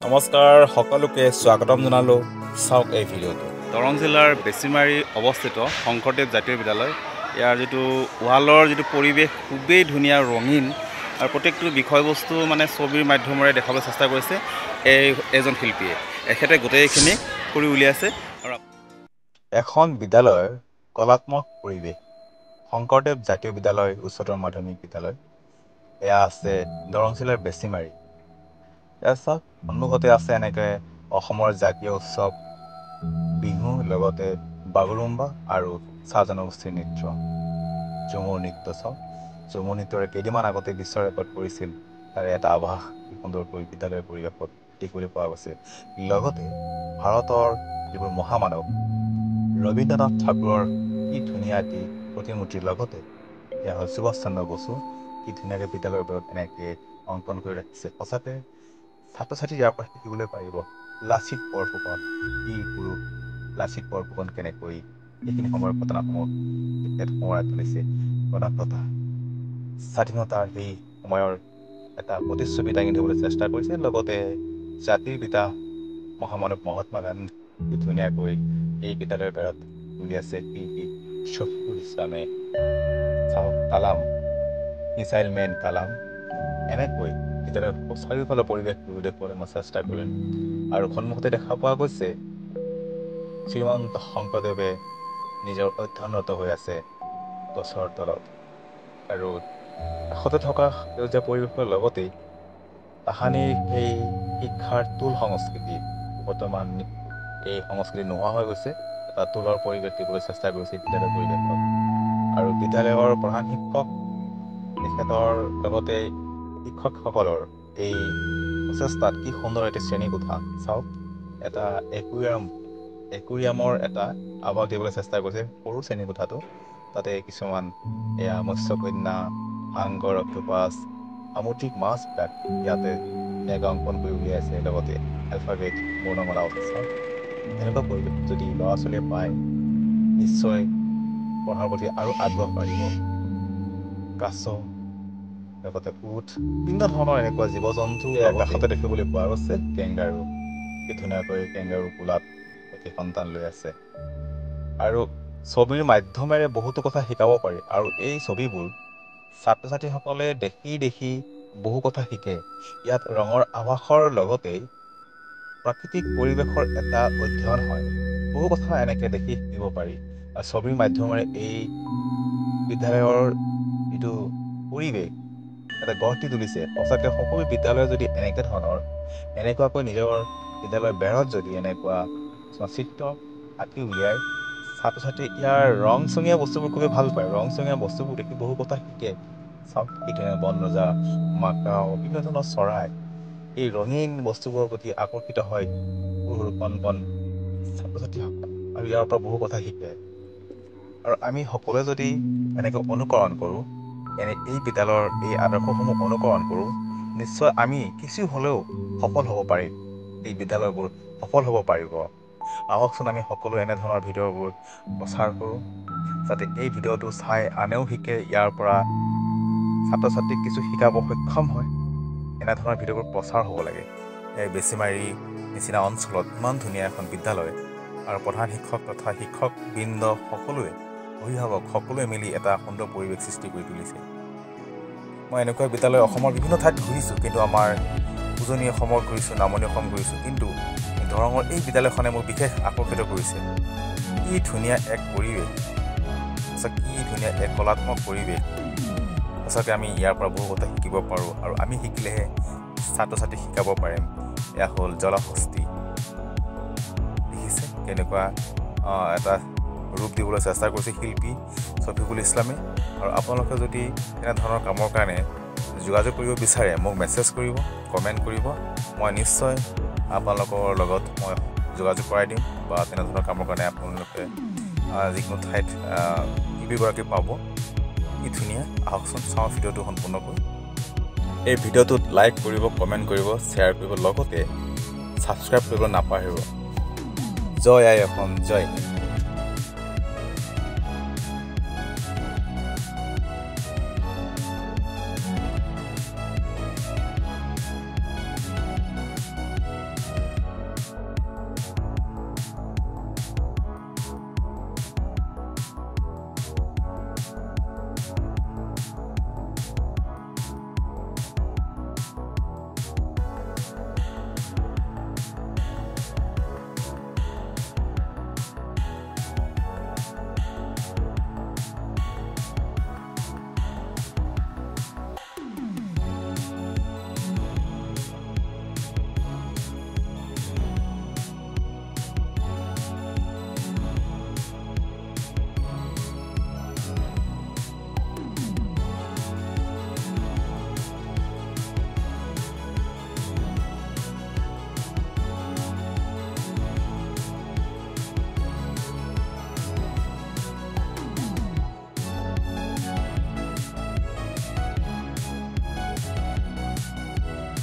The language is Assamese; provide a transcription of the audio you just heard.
নমস্কাৰ সকলোকে স্বাগতম জনালোঁ চাওক এই ভিডিঅ'টো দৰং জিলাৰ বেছিমাৰী অৱস্থিত শংকৰদেৱ জাতীয় বিদ্যালয় ইয়াৰ যিটো ৱালৰ যিটো পৰিৱেশ খুবেই ধুনীয়া ৰঙীন আৰু প্ৰত্যেকটো বিষয়বস্তু মানে ছবিৰ মাধ্যমেৰে দেখাবলৈ চেষ্টা কৰিছে এজন শিল্পীয়ে এখেতে গোটেইখিনি কৰি উলিয়াইছে আৰু এখন বিদ্যালয়ৰ কলাত্মক পৰিৱেশ শংকৰদেৱ জাতীয় বিদ্যালয় উচ্চতৰ মাধ্যমিক বিদ্যালয় এয়া আছে দৰং জিলাৰ বেছিমাৰী চাওক সন্মুখতে আছে এনেকৈ অসমৰ জাতীয় উৎসৱ বিহু লগতে বাগৰুম্বা আৰু চাহ জনগোষ্ঠীৰ নৃত্য ঝুমুৰ নৃত্য চাওক ঝুমুৰ নৃত্যৰে কেইদিনমান আগতে বিশ্ব ৰেকৰ্ড কৰিছিল তাৰে এটা আভাস সুন্দৰ বিদ্যালয়ৰ পৰিৱেশত দেখিবলৈ পোৱা গৈছে লগতে ভাৰতৰ যিবোৰ মহামানৱ ৰবীন্দ্ৰনাথ ঠাকুৰৰ কি ধুনীয়া এটি প্ৰতিমূৰ্তিৰ লগতে এয়া হ'ল সুভাষ চন্দ্ৰ বসু কি ধুনীয়াকৈ বিদ্যালয়ৰ ওপৰত এনেকৈ অংকন কৰি ৰাখিছে সঁচাকৈ ছাত্ৰ ছাত্ৰী ইয়াৰ পৰা শিকিবলৈ পাৰিব লাচিত বৰফুকন বীৰ পুৰুষ লাচিত বৰফুকন কেনেকৈ এইখিনি সময়ৰ ঘটনাসমূহ তেখেত সোঁৱৰাই তুলিছে গণতন্ত্ৰ স্বাধীনতাৰ সেই সময়ৰ এটা প্ৰতিচ্ছবি দাঙি ধৰিবলৈ চেষ্টা কৰিছে লগতে জাতিৰ পিতা মহামানৱ মহাত্মা গান্ধী কি ধুনীয়াকৈ এই বিদ্যালয়ৰ বেৰত উলিয়াইছে শিল্পী শফিকুল ইছলামে চাওক কালাম মিছাইল মেন কালাম এনেকৈ বিদ্যালয়ৰ চাৰিওফালৰ পৰিৱেশটো দেখুৱাবলৈ মই চেষ্টা কৰিম আৰু সন্মুখতে দেখা পোৱা গৈছে শ্ৰীমন্ত শংকৰদেৱে নিজৰ অধ্যয়নৰত হৈ আছে গছৰ তলত আৰু কাষতে থকা সেউজীয়া পৰিৱেশৰ লগতেই তাহানিৰ সেই শিক্ষাৰ টোল সংস্কৃতি বৰ্তমান এই সংস্কৃতি নোহোৱা হৈ গৈছে এটা টোলৰ পৰিৱেশ দিবলৈ চেষ্টা কৰিছে বিদ্যালয়ৰ পৰিৱেশত আৰু বিদ্যালয়ৰ প্ৰধান শিক্ষক তেখেতৰ লগতে শিক্ষকসকলৰ এই প্ৰচেষ্টাত কি সুন্দৰ এটি শ্ৰেণীকোঠা চাওক এটা একুৰিয়ামৰ এটা আভাস দিবলৈ চেষ্টা কৰিছে সৰু শ্ৰেণীকোঠাটো তাতে কিছুমান এয়া মৎস্যকন্যা সাংগৰ অক্টোপাছ সামুদ্ৰিক মাছবিলাক ইয়াতে অংকন কৰি উলিয়াইছে লগতে এলফাবেট বৰ্ণমালা চাওক এনেকুৱা পৰিৱেশ যদি ল'ৰা ছোৱালীয়ে পায় নিশ্চয় পঢ়াৰ প্ৰতি আৰু আগ্ৰহ বাঢ়িব কাছ লগতে উট বিভিন্ন ধৰণৰ এনেকুৱা জীৱ জন্তু কাষতে দেখিবলৈ পোৱা গৈছে কেংগাৰু কি ধুনীয়াকৈ কেংগাৰু কোলাত এটি সন্তান লৈ আছে আৰু ছবিৰ মাধ্যমেৰে বহুতো কথা শিকাব পাৰি আৰু এই ছবিবোৰ ছাত্ৰ ছাত্ৰীসকলে দেখি বহু কথা শিকে ইয়াত ৰঙৰ আভাসৰ লগতেই প্ৰাকৃতিক পৰিৱেশৰ এটা অধ্যয়ন হয় বহু কথা এনেকে দেখি শিকিব পাৰি আৰু ছবিৰ মাধ্যমেৰে এই বিদ্যালয়ৰ যিটো পৰিৱেশ এটা গঢ় দি তুলিছে সঁচাকৈ সকলো বিদ্যালয় যদি এনেকুৱাকৈ নিজৰ বিদ্যালয়ৰ বেৰত যদি এনেকুৱা চিত্ৰ আঁকি উলিয়াই ছাত্ৰ ছাত্ৰী ইয়াৰ ৰংচঙীয়া বস্তুবোৰ খুবেই ভাল পায় ৰংচঙীয়া বস্তুবোৰ দেখি বহু কথা শিকে চাওক কি ধুনীয়া বনৰজা মাকাও বিভিন্ন ধৰণৰ চৰাই এই ৰঙীন বস্তুবোৰৰ প্ৰতি আকৰ্ষিত হয় সৰু সৰু কণ কণ ছাত্ৰ ছাত্ৰীসকল আৰু ইয়াৰ পৰা বহু কথা শিকে আৰু আমি সকলোৱে যদি এনেকৈ অনুকৰণ কৰোঁ এই বিদ্যালয়ৰ এই আদৰ্শসমূহ অনুকৰণ কৰোঁ নিশ্চয় আমি কিছু হ'লেও সফল হ'ব পাৰিম এই বিদ্যালয়বোৰ সফল হ'ব পাৰিব আহকচোন আমি সকলো এনেধৰণৰ ভিডিঅ'বোৰ প্ৰচাৰ কৰোঁ যাতে এই ভিডিঅ'টো চাই আনেও শিকে ইয়াৰ পৰা ছাত্ৰ ছাত্ৰীক কিছু শিকাব সক্ষম হয় এনেধৰণৰ ভিডিঅ'বোৰ প্ৰচাৰ হ'ব লাগে এই বেছিমাৰী নিচিনা অঞ্চলত ইমান ধুনীয়া এখন বিদ্যালয় আৰু প্ৰধান শিক্ষক তথা শিক্ষকবৃন্দ সকলোৱে অভিভাৱক সকলোৱে মিলি এটা সুন্দৰ পৰিৱেশ সৃষ্টি কৰি তুলিছে মই এনেকুৱা বিদ্যালয় অসমৰ বিভিন্ন ঠাইত ঘূৰিছোঁ কিন্তু আমাৰ উজনি অসমৰ ঘূৰিছোঁ নামনি অসম ঘূৰিছোঁ কিন্তু দৰঙৰ এই বিদ্যালয়খনে মোক বিশেষ আকৰ্ষিত কৰিছে কি ধুনীয়া এক পৰিৱেশ সঁচাকৈ কি ধুনীয়া এক কলাত্মক পৰিৱেশ সঁচাকৈ আমি ইয়াৰ পৰা বহু কথা শিকিব পাৰোঁ আৰু আমি শিকিলেহে ছাত্ৰ ছাত্ৰীক শিকাব পাৰিম এয়া হ'ল জলহস্তী দেখিছে কেনেকুৱা এটা ৰূপ দিবলৈ চেষ্টা কৰিছে শিল্পী শফিকুল ইছলামে আৰু আপোনালোকে যদি এনেধৰণৰ কামৰ কাৰণে যোগাযোগ কৰিব বিচাৰে মোক মেছেজ কৰিব কমেণ্ট কৰিব মই নিশ্চয় আপোনালোকৰ লগত মই যোগাযোগ কৰাই দিম বা তেনেধৰণৰ কামৰ কাৰণে আপোনালোকে যিকোনো ঠাইত শিল্পীগৰাকী পাব কি ধুনীয়া আহকচোন চাওঁ ভিডিঅ'টো সম্পূৰ্ণকৈ এই ভিডিঅ'টোত লাইক কৰিব কমেণ্ট কৰিব শ্বেয়াৰ কৰিব লগতে ছাবস্ক্ৰাইব কৰিব নাপাহৰিব জয় আই অসম জয়